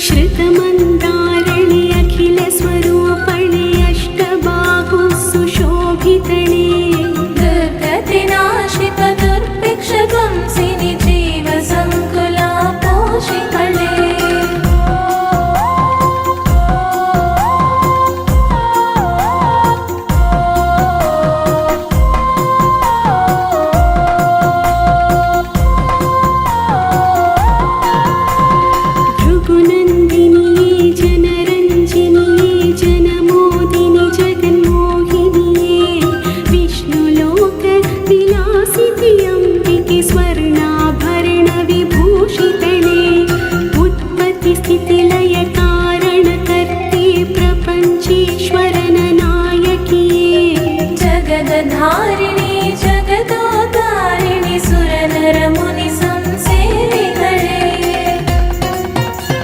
श्रुतमन्दारणे अखिलस्वरूपणे अष्टबाहु सुशोभितणे दुर्गतिनाशितदुर्भिक्षध्वंसिनि जीवसङ्कुला पोषितळे स्वर्णाभरण विभूषितणे उत्पत्ति स्थिति लय